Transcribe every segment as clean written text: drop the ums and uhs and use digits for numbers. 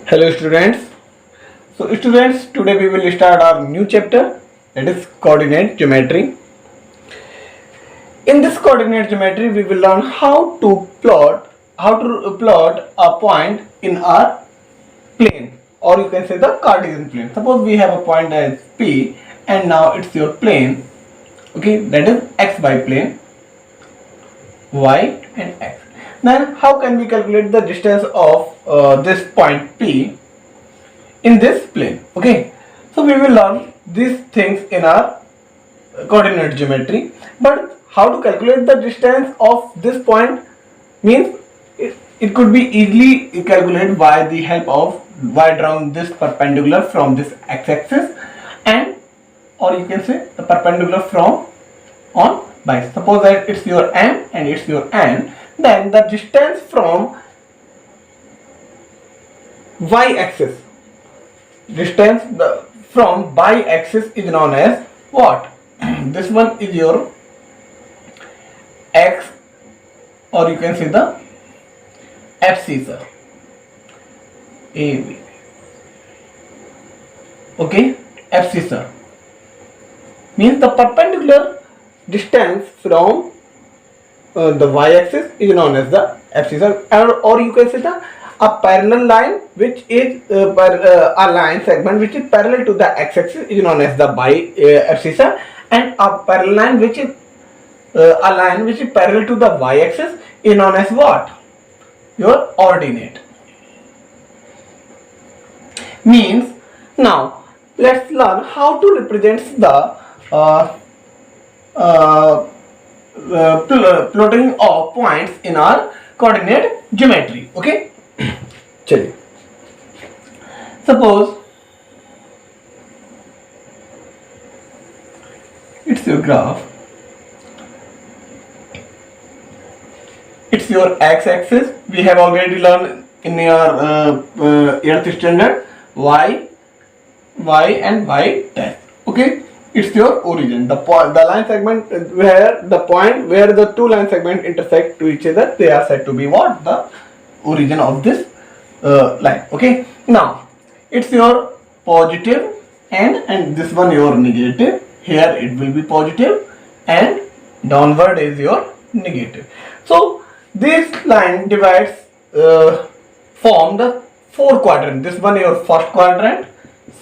Hello students. So students, today we will start our new chapter, that is coordinate geometry. In this coordinate geometry we will learn how to plot a point in our plane, or you can say the Cartesian plane. Suppose we have a point as P and now it's your plane, okay, that is xy plane, y and x. Then how can we calculate the distance of this point P in this plane? Okay, so we will learn these things in our coordinate geometry. But how to calculate the distance of this point means it could be easily calculated by the help of by drawing this perpendicular from this x-axis, and or you can say the perpendicular from on by. Suppose that it's your m and it's your n, then the distance from y-axis, from y-axis is known as what? This one is your x, or you can say the abscissa, AB. Okay, abscissa means the perpendicular distance from the y-axis is known as the abscissa, or you can say a parallel line which is a line segment which is parallel to the x-axis is known as the abscissa, and a parallel line which is a line which is parallel to the y-axis is known as what? Your ordinate. Means now let's learn how to represent the plotting of points in our coordinate geometry. Okay, चलिए, suppose it's your graph, it's your x-axis. We have already learned in your 8th standard y and y dash. Okay, it's your origin, the line segment where the point where the two line segments intersect to each other, they are said to be what? The origin of this line. Okay, now it's your positive and this one your negative. Here it will be positive and downward is your negative. So this line divides form the 4 quadrant. This one your first quadrant,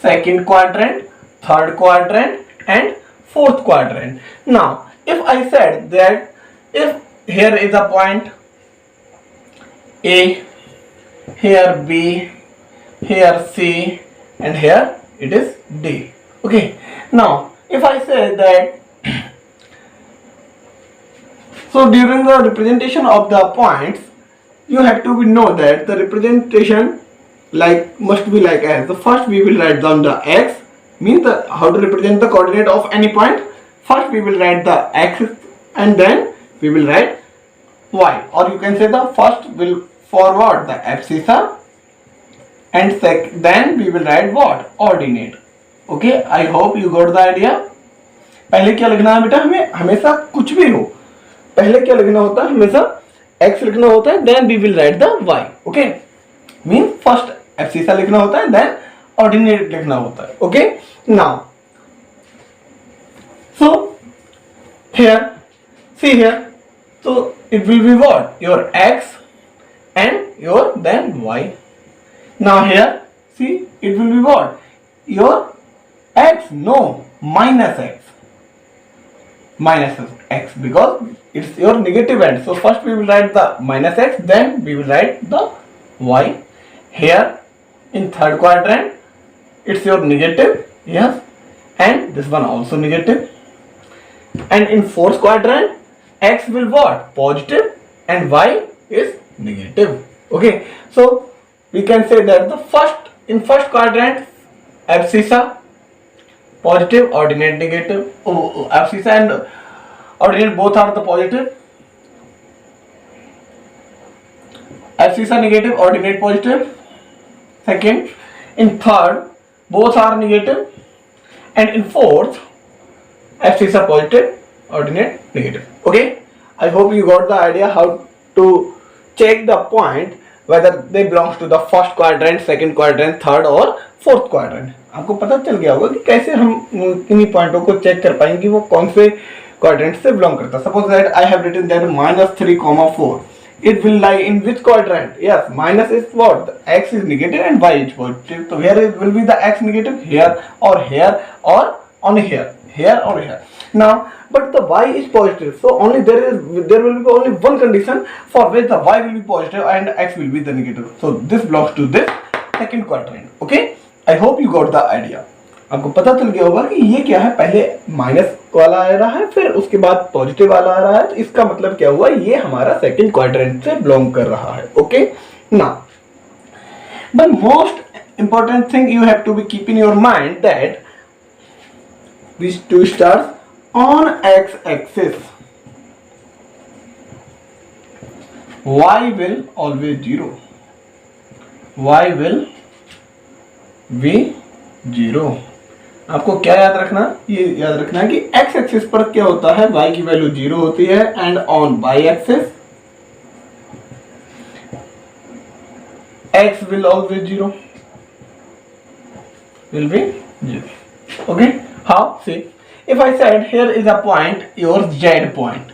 second quadrant, third quadrant and fourth quadrant. Now if I said that if here is a point A, here B, here C and here it is D. Okay, now if I say that so during the representation of the points you have to know that the representation must be like as. So first we will write down the x, means how to represent the coordinate of any point. First we will write the x and then we will write y, or you can say the first will forward the abscissa and then we will write what? Ordinate. Okay, I hope you got the idea. पहले क्या लिखना है बेटा, हमें हमेशा कुछ भी हो पहले क्या लिखना होता है, हमेशा x लिखना होता है, then we will write the y. Okay, means first abscissa लिखना होता है, then ordinate लिखना होता है. Okay, now so here, see here, so it will be what? Your x and your then y. Now here, see, it will be what? Your x, no, minus x because it's your negative end. So first we will write the minus x, then we will write the y. Here in third quadrant it's your negative, yes, and this one also negative, and in fourth quadrant x will what? Positive and y is negative. Okay, so we can say that the first quadrant abscissa positive, ordinate negative. Abscissa and ordinate both are the positive. Abscissa negative, ordinate positive. Second, in third both are negative, and in fourth abscissa positive, ordinate negative. Okay, I hope you got the idea how to check the point whether they belongs to the first quadrant, second quadrant, third और fourth quadrant. आपको पता चल गया होगा कि कैसे हम इन्हीं पॉइंटों को चेक कर पाएंगे वो कौन से क्वाड्रेंट से बिलोंग करता है. Suppose that I have written that -3, 4. It will lie in which quadrant? Yes, minus is what? The x is negative and y is positive. So here it will be the x negative here or on here or here. Now, but the y is positive. So only there will be only one condition for which the y will be positive and x will be the negative. So this belongs to this second quadrant. Okay? I hope you got the idea. आपको पता चल गया होगा कि ये क्या है, पहले माइनस वाला आ रहा है फिर उसके बाद पॉजिटिव वाला आ रहा है, तो इसका मतलब क्या हुआ, ये हमारा सेकंड क्वाड्रेंट से बिलोंग कर रहा है. Okay, now the most important thing you have to be keep in your mind that these two stars on x axis y will always 0, y will be 0. आपको क्या याद रखना, ये याद रखना है कि x एक्सिस पर क्या होता है, y की वैल्यू 0 होती है and on y axis x will always 0, will be 0. Okay, how? See, if I said here is a point, your z point,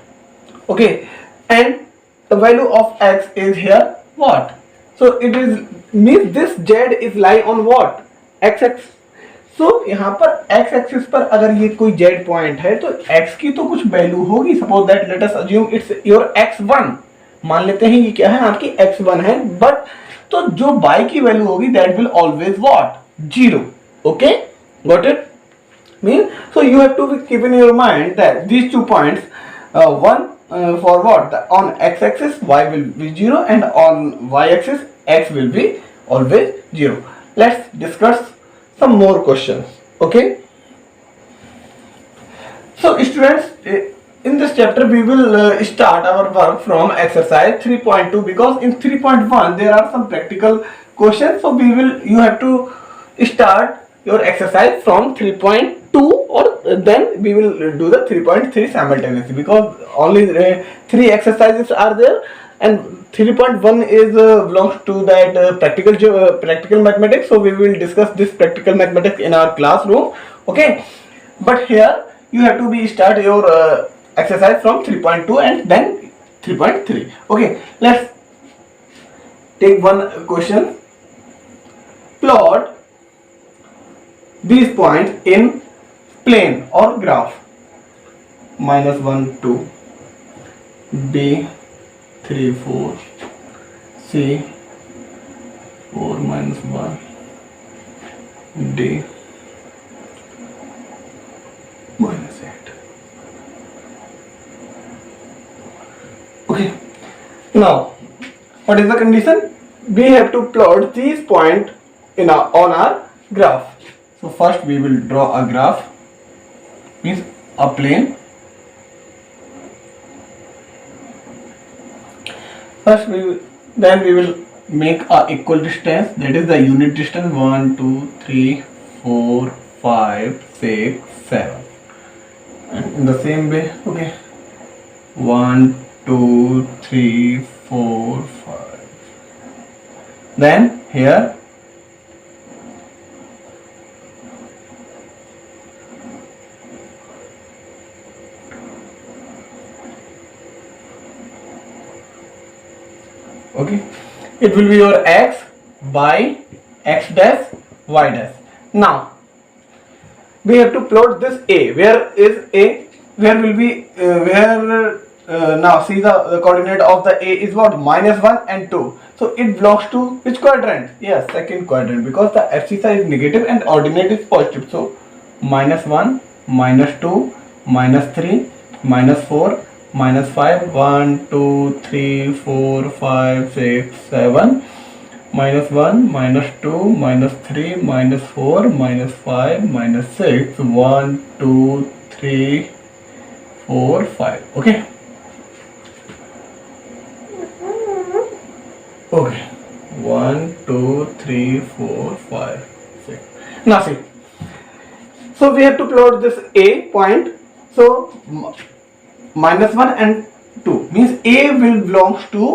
okay, and the value of x is here what? So it is means this z is lie on what? x axis. So यहाँ पर x axis पर अगर ये कोई z point है तो x की तो कुछ वैल्यू होगी. Suppose that let us assume it's your x1, मान लेते हैं ये क्या है, आपकी x1 है, बट तो जो y की वैल्यू होगी that will always what, 0. Okay, got it? Mean so you have to be keep in your mind that these two points, one for what, on x axis y will be 0 and on y axis x will be always 0. Let's discuss some more questions. Okay, so students, in this chapter we will start our work from exercise 3.2 because in 3.1 there are some practical questions, so you have to start your exercise from 3.2 or then we will do the 3.3 simultaneously because only 3 exercises are there and 3.1 is belongs to that practical mathematics, so we will discuss this practical mathematics in our classroom. Okay, but here you have to be start your exercise from 3.2 and then 3.3. Okay, let's take one question. Plot these points in plane or graph. -1 2, B 3 4, C 4 -1, D -8. Okay, now what is the condition? We have to plot these points on our graph. So first we will draw a graph, means a plane. First then we will make a equal distance, that is the unit distance, 1 2 3 4 5 6 7, and in the same way, okay, 1 2 3 4 5. Then here okay, it will be your x by x dash y dash. Now we have to plot this a. Where is a? Where will be now see the coordinate of the a is what, -1 and 2. So it belongs to which quadrant? Yes, second quadrant, because the abscissa is negative and ordinate is positive. So -1 -2 -3 -4 -5, 1 2 3 4 5 6 7, -1 -2 -3 -4 -5 -6, 1 2 3 4 5. Okay, okay, 1 2 3 4 5 6. Now see, so we have to plot this a point. So -1 and 2 means a will belongs to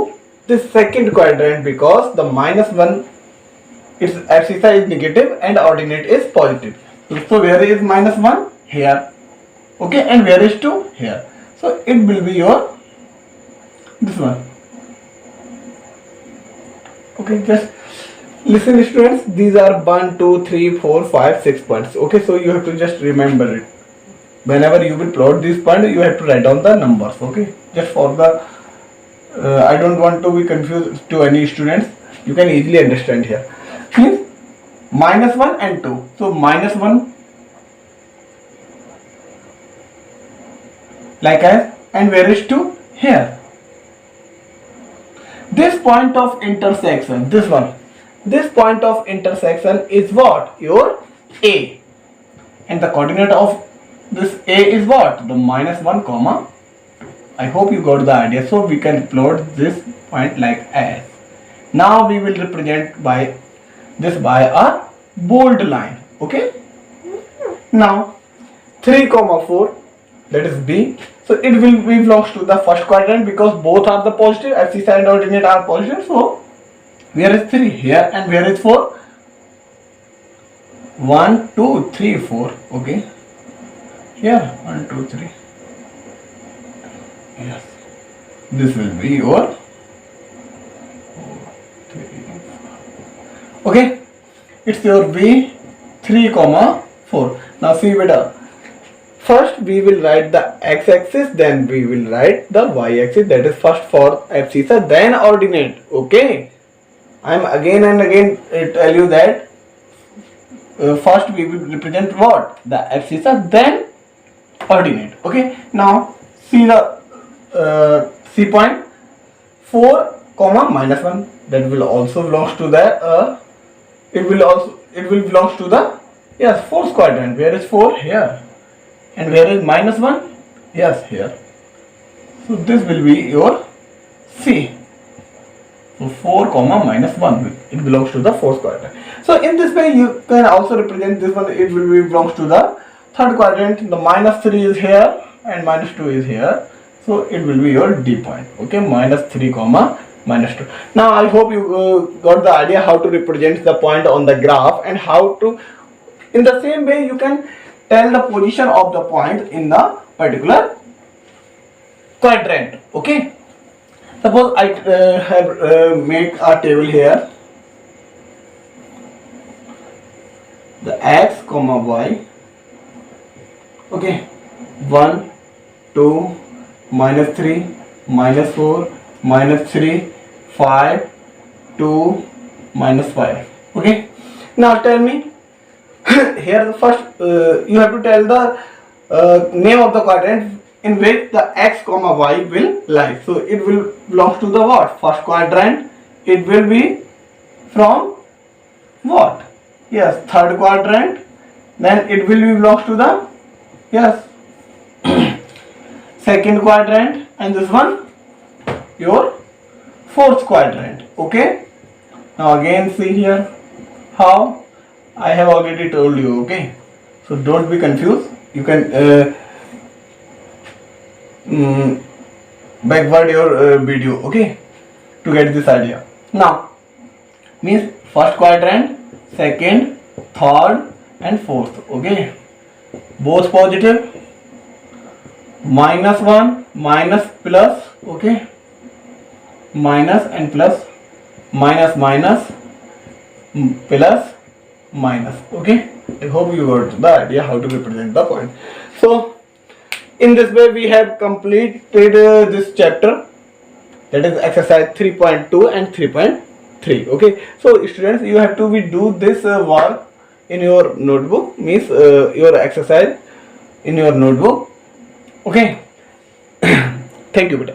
this second quadrant because the -1 its abscissa is negative and ordinate is positive. So where is -1? Here. Okay, and where is 2? Here. So it will be your this one. Okay, just listen students, these are 1, 2, 3, 4, 5, 6 points. Okay, so you have to just remember it. Whenever you will plot this point, you have to write down the numbers. Okay, just for the I don't want to be confused to any students. You can easily understand here. Means -1 and 2. So -1 like as, and where is 2? Here. This point of intersection, this one, this point of intersection is what? Your A. And the coordinate of this A is what? The -1 comma. I hope you got the idea. So we can plot this point like as. Now we will represent by this by a bold line. Okay. Now 3, 4, that is B. So it will be belongs to the first quadrant because both are the positive. Abscissa and ordinate are positive. So where is 3? Here. And where is 4? 1, 2, 3, 4. Okay. Here 1, 2, 3. Yes. This will be your 4, 3, 4. Okay. It's your B 3, 4. Now see beta. First we will write the x-axis, then we will write the y-axis, that is first for abscissa, then ordinate. Okay. I am again and again tell you that first we will represent what? The abscissa, then ordinate. Okay. Now see the C point 4, -1, that will also belongs to the it will belongs to the fourth quadrant. Where is 4? Here. And where is -1? Yes, here. So this will be your C. So 4, -1. It belongs to the fourth quadrant. So in this way you can also represent this one. It will be belongs to the third quadrant. The -3 is here and -2 is here. So it will be your D point. Okay, -3, -2. Now I hope you got the idea how to represent the point on the graph and how to. In the same way you can tell the position of the point in the particular quadrant. Okay. Suppose I have make a table here. The x, y. Okay. 1, 2, -3, -4, -3, 5, 2, -5. Okay. Now tell me. Here the first you have to tell the name of the quadrant in which the x, y will lie. So it will belong to the what? First quadrant. It will be from what? Yes, third quadrant. Then it will be belongs to the second quadrant, and this one your fourth quadrant. Okay. Now again see here how I have already told you. Okay, so don't be confused. You can backward your video. Okay, to get this idea. Now means first quadrant, second, third and fourth. Okay, both positive. -1, minus, plus. Okay, minus and plus, minus, plus, minus. Okay, I hope you got the idea how to represent the point. So in this way we have completed this chapter, that is exercise 3.2 and 3.3. Okay, so students, you have to do this work in your notebook, means your exercise in your notebook. Okay. Thank you beta.